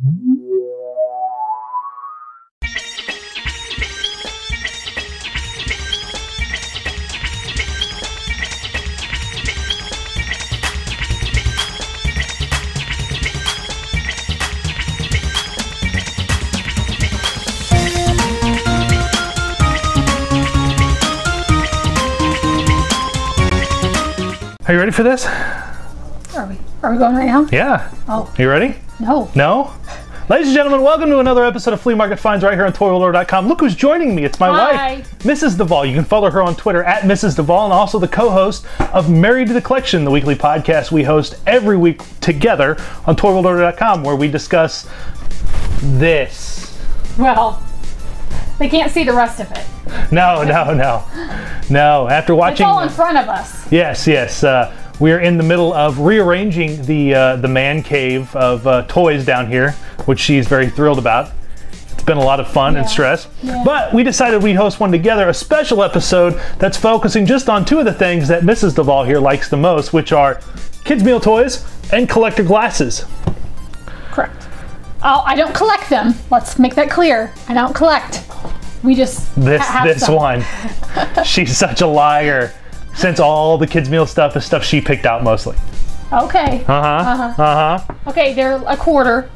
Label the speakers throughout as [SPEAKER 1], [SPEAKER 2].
[SPEAKER 1] Are you ready for this?
[SPEAKER 2] Are we going right now?
[SPEAKER 1] Yeah.
[SPEAKER 2] Oh.
[SPEAKER 1] Are you ready?
[SPEAKER 2] No.
[SPEAKER 1] No? Ladies and gentlemen, welcome to another episode of Flea Market Finds right here on ToyWorld.com. Look who's joining me. It's my wife, Mrs. Devall. You can follow her on Twitter at Mrs. Devall, and also the co-host of Married to the Collection, the weekly podcast we host every week together on ToyWorld.com, where we discuss this.
[SPEAKER 2] Well, they can't see the rest of it.
[SPEAKER 1] No. After watching,
[SPEAKER 2] it's all in front of us.
[SPEAKER 1] Yes. We are in the middle of rearranging the man cave of toys down here, which she's very thrilled about. It's been a lot of fun and stress. Yeah. But we decided we'd host one together, a special episode that's focusing just on two of the things that Mrs. Devall here likes the most, which are kids' meal toys and collector glasses.
[SPEAKER 2] Correct. Oh, I don't collect them. Let's make that clear. I don't collect. We just have
[SPEAKER 1] this
[SPEAKER 2] some.
[SPEAKER 1] one. She's such a liar. Since all the kids' meal stuff is stuff she picked out mostly.
[SPEAKER 2] Okay. Okay, they're a quarter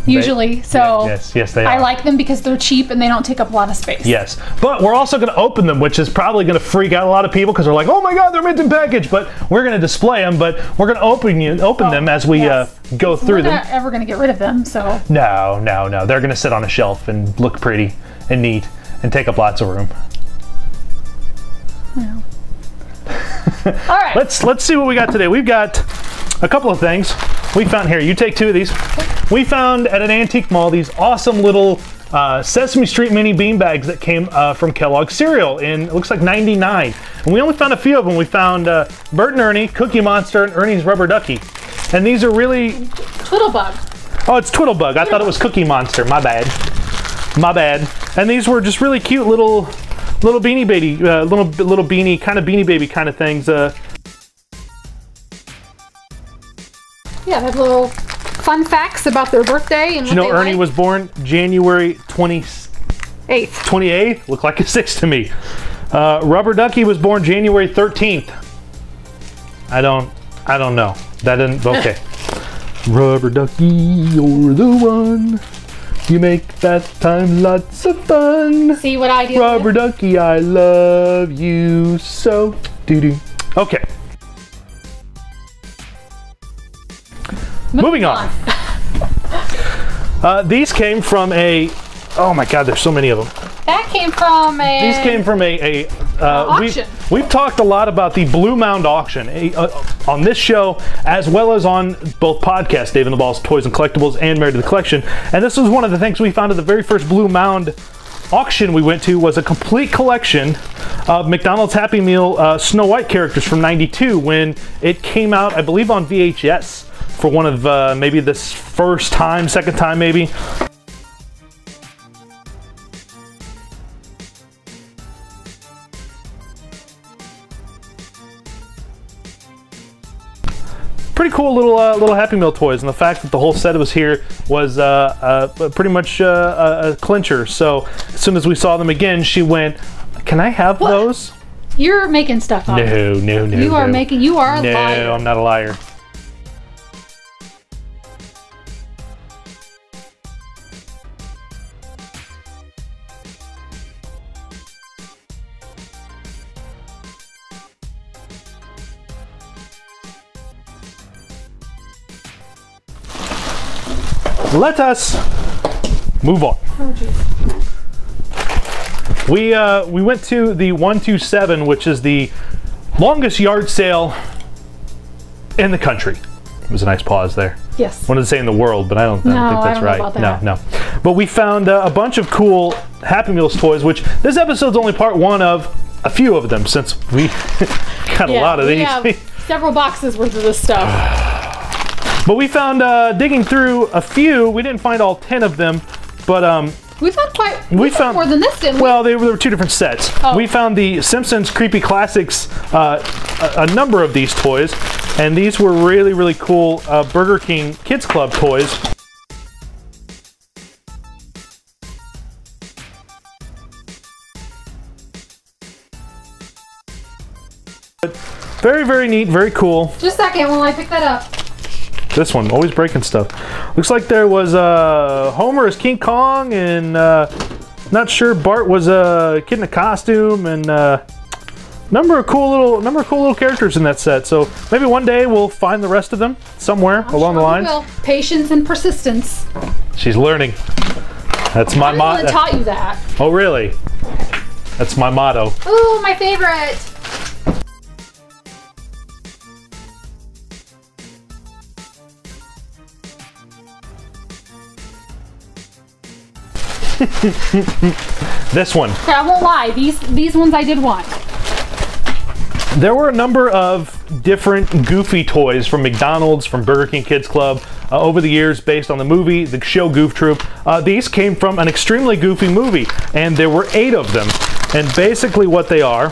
[SPEAKER 2] usually, so
[SPEAKER 1] yes, they are.
[SPEAKER 2] I like them because they're cheap and they don't take up a lot of space.
[SPEAKER 1] Yes, but we're also going to open them, which is probably going to freak out a lot of people because they're like, "Oh my God, they're mint in package!" But we're going to display them, but we're going to open them as we go through them.
[SPEAKER 2] We're not ever going to get rid of them, so.
[SPEAKER 1] No. They're going to sit on a shelf and look pretty and neat and take up lots of room.
[SPEAKER 2] Yeah. All right.
[SPEAKER 1] Let's see what we got today. We've got a couple of things we found here. You take two of these. We found at an antique mall these awesome little Sesame Street mini bean bags that came from Kellogg's cereal in, it looks like, '99. And we only found a few of them. We found Bert and Ernie, Cookie Monster, and Ernie's Rubber Ducky. And these are really...
[SPEAKER 2] Twittlebug.
[SPEAKER 1] Oh, it's Twittlebug. I thought it was Cookie Monster. My bad. And these were just really cute little beanie baby, little beanie, kind of beanie baby kind of things.
[SPEAKER 2] Yeah, they have little fun facts about their birthday and
[SPEAKER 1] what they Ernie was born January 28th. Looked like a 6 to me. Rubber Ducky was born January 13th. I don't know. That didn't, okay. Rubber Ducky, you're the one. You make that time lots of fun.
[SPEAKER 2] See what I do?
[SPEAKER 1] Rubber Ducky, I love you so. Doo-doo. Okay. Moving on. These came from a... Oh my God, there's so many of them.
[SPEAKER 2] That came from a...
[SPEAKER 1] These came from a
[SPEAKER 2] auction.
[SPEAKER 1] We've talked a lot about the Blue Mound auction on this show, as well as on both podcasts, Dave and the Balls, Toys and Collectibles, and Married to the Collection. And this was one of the things we found at the very first Blue Mound auction we went to, was a complete collection of McDonald's Happy Meal Snow White characters from '92 when it came out, I believe, on VHS for one of maybe this second time maybe. Pretty cool little Happy Meal toys, and the fact that the whole set was here was pretty much a clincher. So as soon as we saw them again, she went, "Can I have those?"
[SPEAKER 2] You're making stuff up.
[SPEAKER 1] No.
[SPEAKER 2] You are a liar.
[SPEAKER 1] No, I'm not a liar. Let us move on.
[SPEAKER 2] Oh, geez.
[SPEAKER 1] We went to the 127, which is the longest yard sale in the country. It was a nice pause there.
[SPEAKER 2] Yes.
[SPEAKER 1] Wanted to say in the world, but I don't think that's right.
[SPEAKER 2] Know about that.
[SPEAKER 1] No. But we found a bunch of cool Happy Meals toys, which this episode's only part one of a few of them, since we got a lot of these.
[SPEAKER 2] We have several boxes worth of this stuff.
[SPEAKER 1] But we found, digging through a few, we didn't find all 10 of them, but
[SPEAKER 2] we found more than this, didn't we?
[SPEAKER 1] Well, there were two different sets. Oh. We found the Simpsons Creepy Classics, a number of these toys, and these were really, really cool Burger King Kids Club toys. Very, very neat, very cool.
[SPEAKER 2] Just a second while I pick that up.
[SPEAKER 1] This one, always breaking stuff. Looks like there was Homer as King Kong, and not sure, Bart was a kid in a costume, and number of cool little characters in that set. So maybe one day we'll find the rest of them somewhere along the lines.
[SPEAKER 2] Patience and persistence.
[SPEAKER 1] She's learning. That's my motto.
[SPEAKER 2] I taught you that.
[SPEAKER 1] Oh, really? That's my motto.
[SPEAKER 2] Ooh, my favorite.
[SPEAKER 1] This one.
[SPEAKER 2] Okay, I won't lie. These ones I did want.
[SPEAKER 1] There were a number of different Goofy toys from McDonald's, from Burger King Kids Club over the years based on the movie, the show Goof Troop. These came from an extremely goofy movie, and there were 8 of them. And basically what they are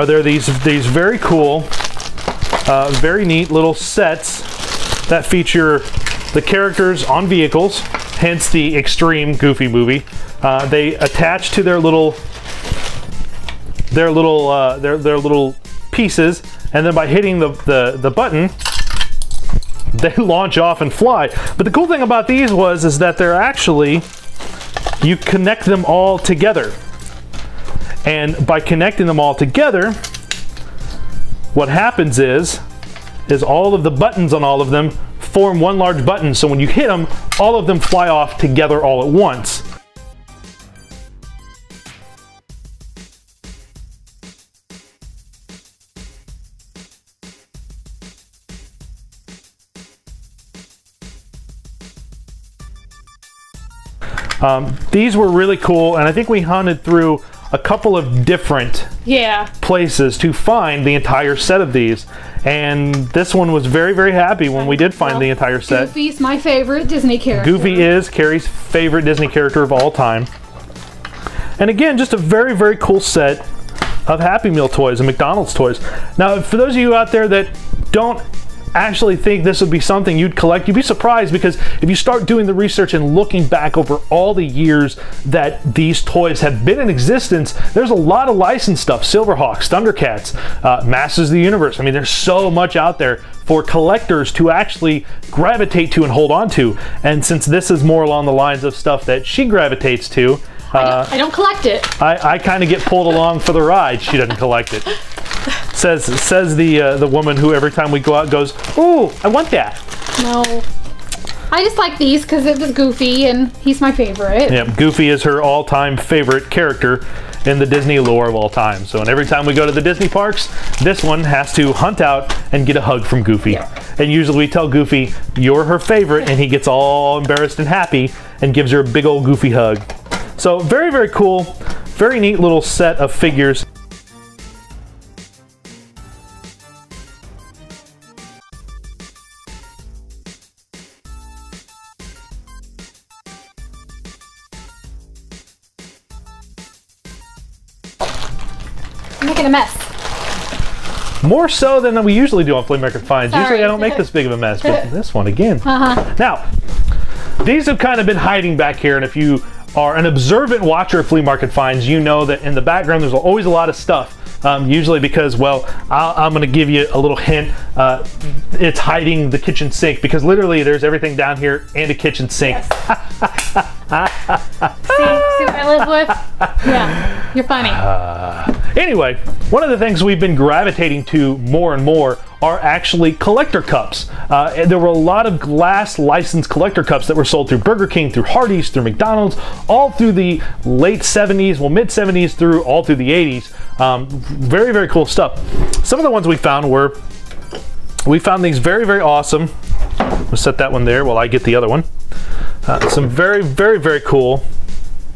[SPEAKER 1] there these very cool, very neat little sets that feature the characters on vehicles, hence the extreme Goofy movie. They attach to their little pieces, and then by hitting the button, they launch off and fly. But the cool thing about these is that they're actually, you connect them all together. And by connecting them all together, what happens is all of the buttons on all of them form one large button. So when you hit them, all of them fly off together all at once. These were really cool, and I think we hunted through a couple of different places to find the entire set of these. And this one was very, very happy when we did find the entire set.
[SPEAKER 2] Goofy's my favorite Disney character.
[SPEAKER 1] Goofy is Carrie's favorite Disney character of all time. And again, just a very, very cool set of Happy Meal toys and McDonald's toys. Now, for those of you out there that don't actually think this would be something you'd collect, you'd be surprised, because if you start doing the research and looking back over all the years that these toys have been in existence, there's a lot of licensed stuff. Silverhawks, Thundercats, Masters of the Universe. I mean, there's so much out there for collectors to actually gravitate to and hold on to. And since this is more along the lines of stuff that she gravitates to,
[SPEAKER 2] I don't collect it.
[SPEAKER 1] I kind of get pulled along for the ride. She doesn't collect it. Says the woman who every time we go out goes, "Ooh, I want that."
[SPEAKER 2] No, I just like these because it was Goofy and he's my favorite.
[SPEAKER 1] Yeah, Goofy is her all-time favorite character in the Disney lore of all time. So, and every time we go to the Disney parks, this one has to hunt out and get a hug from Goofy. Yeah. And usually we tell Goofy, "You're her favorite," and he gets all embarrassed and happy and gives her a big old Goofy hug. So very, very cool, very neat little set of figures.
[SPEAKER 2] I'm making a mess.
[SPEAKER 1] More so than we usually do on Flea Market Finds.
[SPEAKER 2] Sorry.
[SPEAKER 1] Usually I don't make this big of a mess, but this one again. Now, these have kind of been hiding back here, and if you are an observant watcher of Flea Market Finds, you know that in the background there's always a lot of stuff. Usually because, well, I'm going to give you a little hint. It's hiding the kitchen sink, because literally there's everything down here and a kitchen sink.
[SPEAKER 2] Yes. See what I live with? Yeah, you're funny.
[SPEAKER 1] Anyway, one of the things we've been gravitating to more and more are actually collector cups. There were a lot of glass licensed collector cups that were sold through Burger King, through Hardee's, through McDonald's, all through the late 70s, well, mid 70s through all through the 80s. Very, very cool stuff. Some of the ones we found these very, very awesome. We'll set that one there while I get the other one. Some very, very, very cool.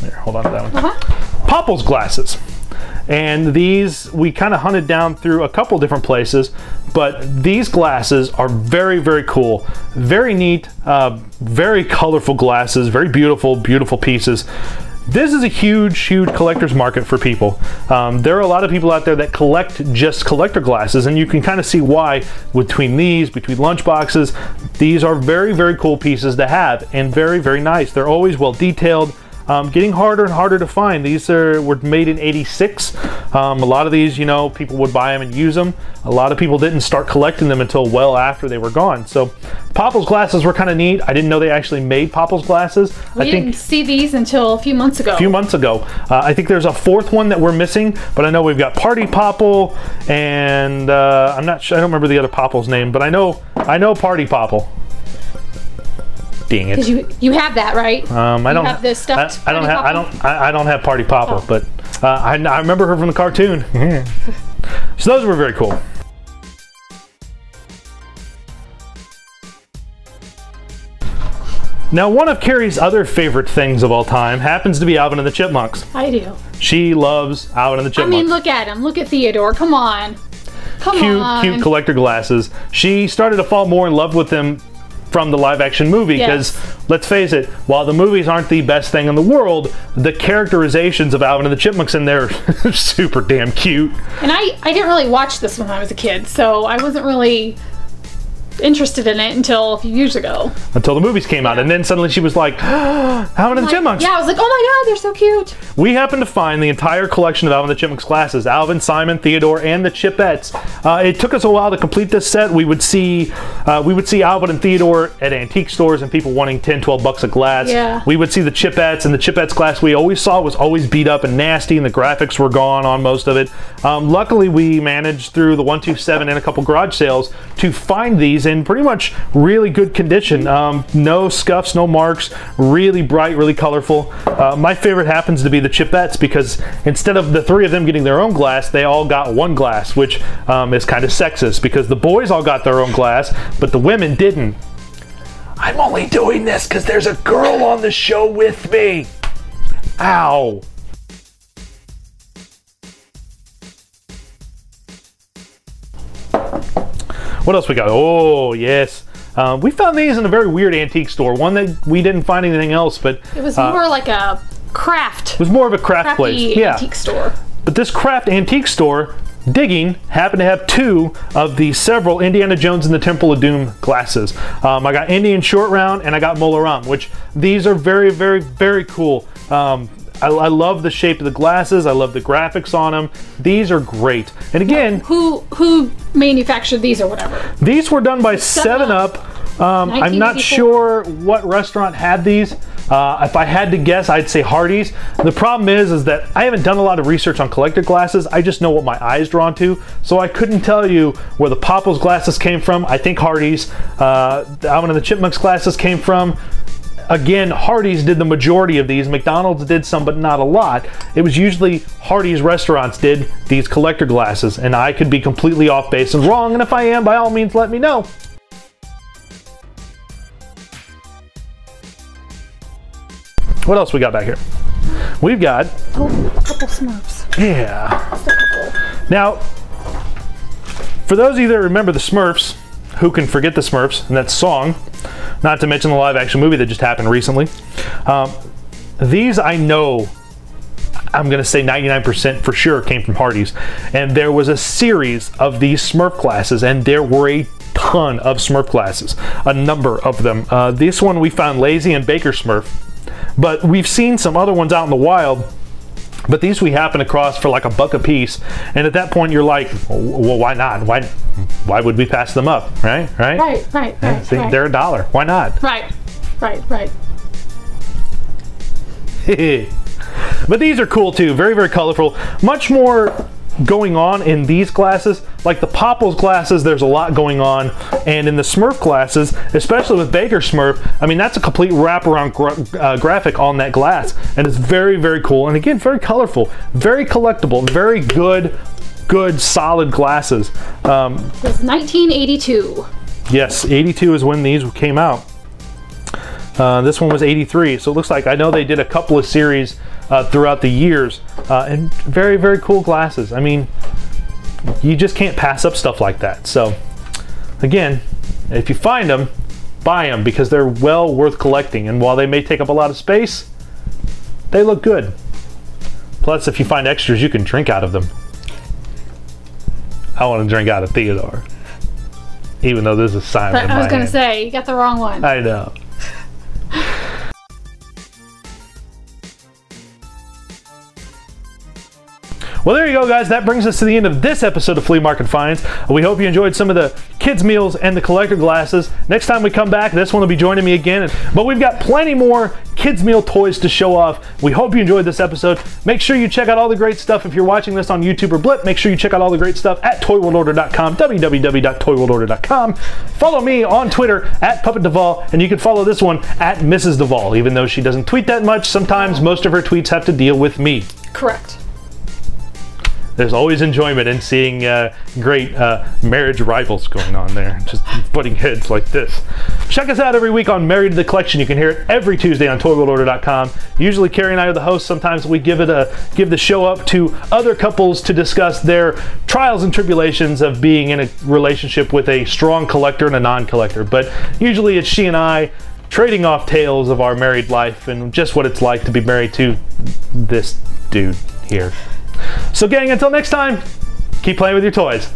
[SPEAKER 1] Here, hold on to that one. Popple's glasses. And these we kind of hunted down through a couple different places, but these glasses are very, very cool, very neat, very colorful glasses, very beautiful, beautiful pieces. This is a huge, huge collector's market for people. There are a lot of people out there that collect just collector glasses, and you can kind of see why between lunchboxes. These are very, very cool pieces to have, and very, very nice. They're always well detailed. getting harder and harder to find. These were made in '86. A lot of these, you know, people would buy them and use them. A lot of people didn't start collecting them until well after they were gone. So Popple's glasses were kind of neat. I didn't know they actually made Popple's glasses.
[SPEAKER 2] We didn't see these until a few months ago.
[SPEAKER 1] I think there's a fourth one that we're missing, but I know we've got Party Popple, and I'm not sure. I don't remember the other Popple's name, but I know Party Popple. Dang it!
[SPEAKER 2] Because you have that, right?
[SPEAKER 1] I don't
[SPEAKER 2] have this stuffed.
[SPEAKER 1] I don't have Party Popple, but I remember her from the cartoon. So those were very cool. Now, one of Carrie's other favorite things of all time happens to be Alvin and the Chipmunks.
[SPEAKER 2] I do.
[SPEAKER 1] She loves Alvin and the Chipmunks.
[SPEAKER 2] I mean, look at him. Look at Theodore. Come on. Come on. Cute
[SPEAKER 1] collector glasses. She started to fall more in love with them from the live action movie because, let's face it, while the movies aren't the best thing in the world, the characterizations of Alvin and the Chipmunks in there are super damn cute.
[SPEAKER 2] And I didn't really watch this when I was a kid, so I wasn't really interested in it until a few years ago.
[SPEAKER 1] Until the movies came out, and then suddenly she was like, Alvin and the Chipmunks.
[SPEAKER 2] Yeah, I was like, oh my god, they're so cute.
[SPEAKER 1] We happened to find the entire collection of Alvin and the Chipmunks glasses. Alvin, Simon, Theodore, and the Chipettes. It took us a while to complete this set. We would see Alvin and Theodore at antique stores and people wanting 10, 12 bucks a glass.
[SPEAKER 2] Yeah.
[SPEAKER 1] We would see the Chipettes, and the Chipettes glass we always saw was always beat up and nasty, and the graphics were gone on most of it. Luckily, we managed through the 127 and a couple garage sales to find these in pretty much really good condition. No scuffs, no marks, really bright, really colorful. My favorite happens to be the Chipettes because instead of the three of them getting their own glass, they all got one glass, which is kind of sexist because the boys all got their own glass, but the women didn't. I'm only doing this because there's a girl on the show with me. Ow. What else we got? Oh, yes. We found these in a very weird antique store. One that we didn't find anything else, but...
[SPEAKER 2] It was more like a craft.
[SPEAKER 1] It was more of a craft place. Yeah.
[SPEAKER 2] Antique store.
[SPEAKER 1] But this craft antique store, digging, happened to have two of the several Indiana Jones and the Temple of Doom glasses. I got Indian Short Round and I got Mola Ram, which these are very, very, very cool. I love the shape of the glasses. I love the graphics on them. These are great. And again...
[SPEAKER 2] Who manufactured these or whatever?
[SPEAKER 1] These were done by 7-Up. I'm not sure what restaurant had these. If I had to guess, I'd say Hardee's. The problem is that I haven't done a lot of research on collector glasses. I just know what my eye's drawn to. So I couldn't tell you where the Popple's glasses came from. I think Hardee's. The Alvin and the Chipmunks glasses came from. Again, Hardee's did the majority of these. McDonald's did some, but not a lot. It was usually Hardee's restaurants did these collector glasses, and I could be completely off base and wrong, and if I am, by all means, let me know. What else we got back here? We've got...
[SPEAKER 2] Oh, a couple Smurfs.
[SPEAKER 1] Yeah.
[SPEAKER 2] Just a couple.
[SPEAKER 1] Now, for those of you that remember the Smurfs, who can forget the Smurfs and that song, not to mention the live action movie that just happened recently. These I know, I'm going to say 99% for sure came from Hardee's. And there was a series of these Smurf glasses, and there were a ton of Smurf glasses, a number of them. This one we found Lazy and Baker Smurf, but we've seen some other ones out in the wild. But these we happened across for like $1 a piece, and at that point you're like, well, why not? Why would we pass them up, right?
[SPEAKER 2] Right.
[SPEAKER 1] See, they're $1. Why not?
[SPEAKER 2] Right.
[SPEAKER 1] But these are cool too. Very, very colorful. Much more going on in these glasses. Like the Popple's glasses, there's a lot going on, and in the Smurf glasses, especially with Baker Smurf, I mean, that's a complete wraparound graphic on that glass, and it's very, very cool, and again, very colorful, very collectible, very good solid glasses.
[SPEAKER 2] It was 1982.
[SPEAKER 1] Yes, 82 is when these came out. This one was 83, so it looks like, I know they did a couple of series throughout the years, and very, very cool glasses. I mean, you just can't pass up stuff like that. So again, if you find them, buy them, because they're well worth collecting, and while they may take up a lot of space, they look good. Plus, if you find extras, you can drink out of them. I want to drink out of Theodore, even though this is Simon.
[SPEAKER 2] But I was going to say, you got the wrong one.
[SPEAKER 1] I know. Well, there you go, guys. That brings us to the end of this episode of Flea Market Finds. We hope you enjoyed some of the kids' meals and the collector glasses. Next time we come back, this one will be joining me again. But we've got plenty more kids' meal toys to show off. We hope you enjoyed this episode. Make sure you check out all the great stuff. If you're watching this on YouTube or Blip, make sure you check out all the great stuff at toyworldorder.com, www.toyworldorder.com. Follow me on Twitter at Puppet Devall, and you can follow this one at Mrs. Devall, even though she doesn't tweet that much. Sometimes most of her tweets have to deal with me.
[SPEAKER 2] Correct.
[SPEAKER 1] There's always enjoyment in seeing great marriage rivals going on there, just butting heads like this. Check us out every week on Married to the Collection. You can hear it every Tuesday on toyworldorder.com. Usually Carrie and I are the hosts. Sometimes we give the show up to other couples to discuss their trials and tribulations of being in a relationship with a strong collector and a non-collector. But usually it's she and I trading off tales of our married life and just what it's like to be married to this dude here. So gang, until next time, keep playing with your toys.